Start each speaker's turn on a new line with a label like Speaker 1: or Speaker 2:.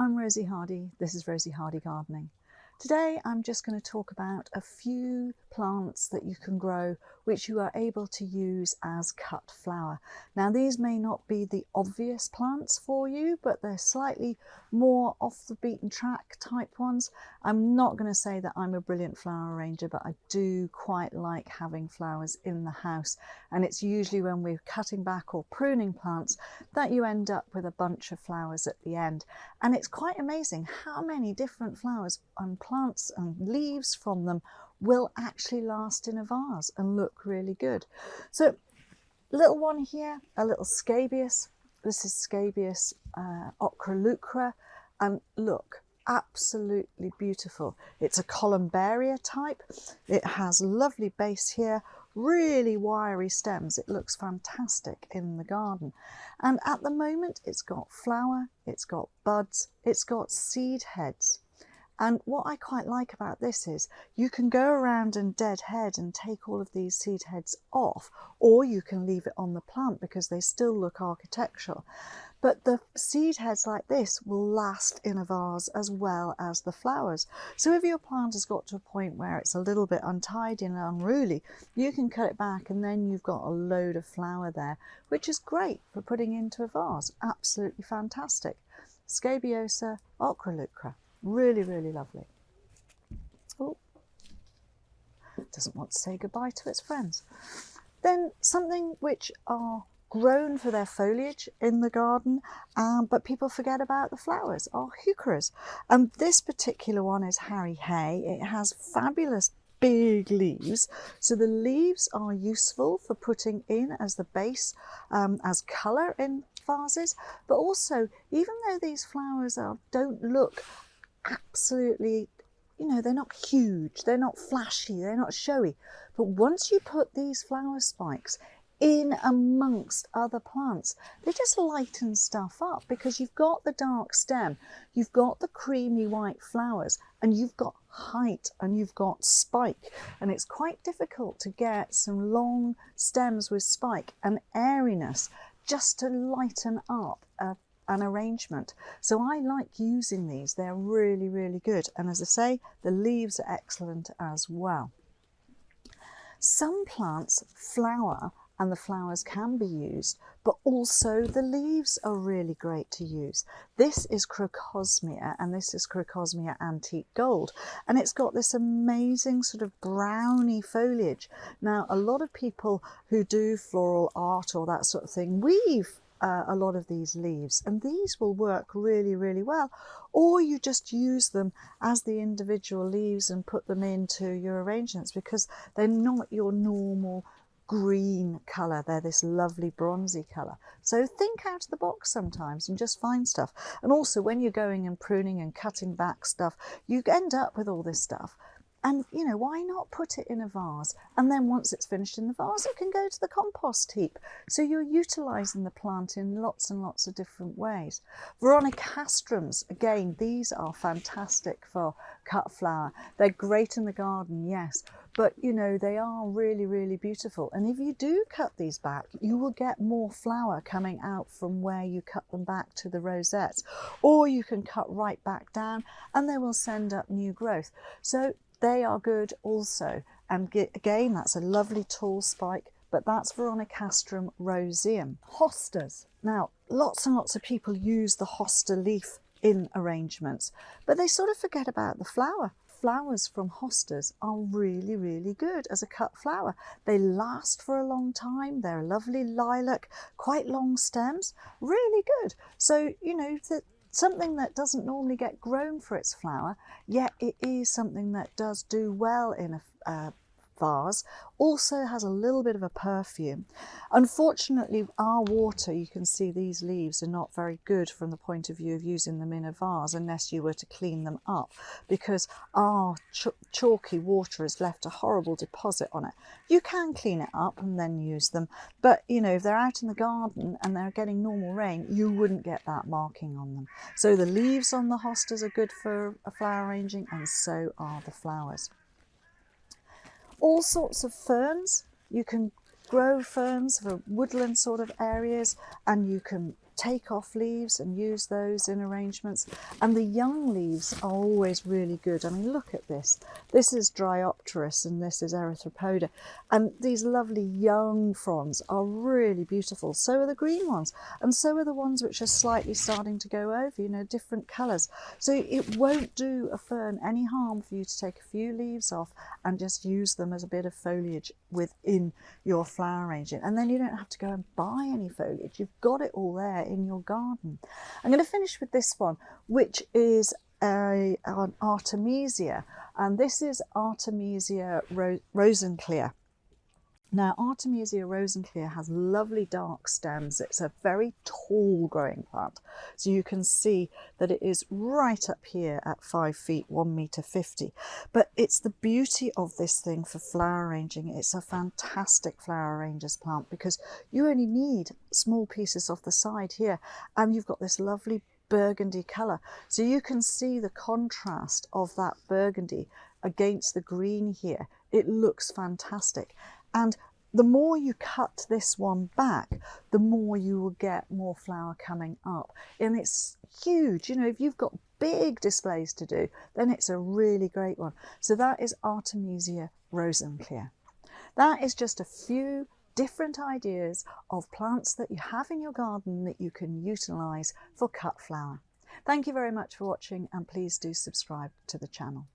Speaker 1: I'm Rosie Hardy. This is Rosie Hardy Gardening. Today I'm just going to talk about a few plants that you can grow which you are able to use as cut flower. Now these may not be the obvious plants for you, but they're slightly more off the beaten track type ones. I'm not going to say that I'm a brilliant flower arranger, but I do quite like having flowers in the house, and it's usually when we're cutting back or pruning plants that you end up with a bunch of flowers at the end. And it's quite amazing how many different flowers and plants and leaves from them will actually last in a vase and look really good. So little one here, a little scabious. This is Scabious ochroleuca, and look, absolutely beautiful. It's a columbaria type. It has lovely base here, really wiry stems. It looks fantastic in the garden. And at the moment it's got flower, it's got buds, it's got seed heads. And what I quite like about this is you can go around and deadhead and take all of these seed heads off, or you can leave it on the plant because they still look architectural. But the seed heads like this will last in a vase as well as the flowers. So if your plant has got to a point where it's a little bit untidy and unruly, you can cut it back and then you've got a load of flower there, which is great for putting into a vase. Absolutely fantastic. Scabiosa ochroleuca. Really, really lovely. Oh, doesn't want to say goodbye to its friends. Then something which are grown for their foliage in the garden, but people forget about the flowers, are Heucheras. And this particular one is Harry Hay. It has fabulous big leaves, so the leaves are useful for putting in as the base, as colour in vases, but also, even though these flowers don't look absolutely, they're not huge, they're not flashy, they're not showy, but once you put these flower spikes in amongst other plants, they just lighten stuff up because you've got the dark stem, you've got the creamy white flowers, and you've got height and you've got spike, and it's quite difficult to get some long stems with spike and airiness just to lighten up an arrangement. So I like using these. They're really, really good. And as I say, the leaves are excellent as well. Some plants flower and the flowers can be used, but also the leaves are really great to use. This is Crocosmia, and this is Crocosmia antique gold, and it's got this amazing sort of browny foliage. Now, a lot of people who do floral art or that sort of thing weave a lot of these leaves, and these will work really, really well, or you just use them as the individual leaves and put them into your arrangements because they're not your normal green colour, they're this lovely bronzy colour. So think out of the box sometimes and just find stuff. And also when you're going and pruning and cutting back stuff, you end up with all this stuff. And why not put it in a vase, and then once it's finished in the vase it can go to the compost heap. So you're utilising the plant in lots and lots of different ways. Veronicastrums, again, these are fantastic for cut flower. They're great in the garden, yes, but they are really, really beautiful. And if you do cut these back, you will get more flower coming out from where you cut them back to the rosettes, or you can cut right back down and they will send up new growth. So they are good also, and again, that's a lovely tall spike, but that's Veronicastrum roseum. Hostas. Now, lots and lots of people use the hosta leaf in arrangements, but they sort of forget about the flower. Flowers from hostas are really, really good as a cut flower. They last for a long time. They're a lovely lilac, quite long stems, really good. So, something that doesn't normally get grown for its flower, yet it is something that does do well in a vase, also has a little bit of a perfume. Unfortunately, our water, you can see these leaves are not very good from the point of view of using them in a vase unless you were to clean them up, because our chalky water has left a horrible deposit on it. You can clean it up and then use them, but if they're out in the garden and they're getting normal rain, you wouldn't get that marking on them. So the leaves on the hostas are good for flower arranging, and so are the flowers. All sorts of ferns. You can grow ferns for woodland sort of areas, and you can take off leaves and use those in arrangements. And the young leaves are always really good. I mean, look at this. This is Dryopteris and this is erythropoda. And these lovely young fronds are really beautiful. So are the green ones. And so are the ones which are slightly starting to go over, you know, different colours. So it won't do a fern any harm for you to take a few leaves off and just use them as a bit of foliage within your flower arranging. And then you don't have to go and buy any foliage. You've got it all there in your garden. I'm going to finish with this one, which is an Artemisia, and this is Artemisia Rosenschleier. Now, Artemisia Rosenschleier has lovely dark stems. It's a very tall growing plant. So you can see that it is right up here at 5 feet, 1.50 meters. But it's the beauty of this thing for flower arranging. It's a fantastic flower arranger's plant because you only need small pieces off the side here, and you've got this lovely burgundy colour. So you can see the contrast of that burgundy against the green here. It looks fantastic. And the more you cut this one back, the more you will get more flower coming up. And it's huge. You know, if you've got big displays to do, then it's a really great one. So that is Artemisia Rosenschleier. That is just a few different ideas of plants that you have in your garden that you can utilise for cut flower. Thank you very much for watching, and please do subscribe to the channel.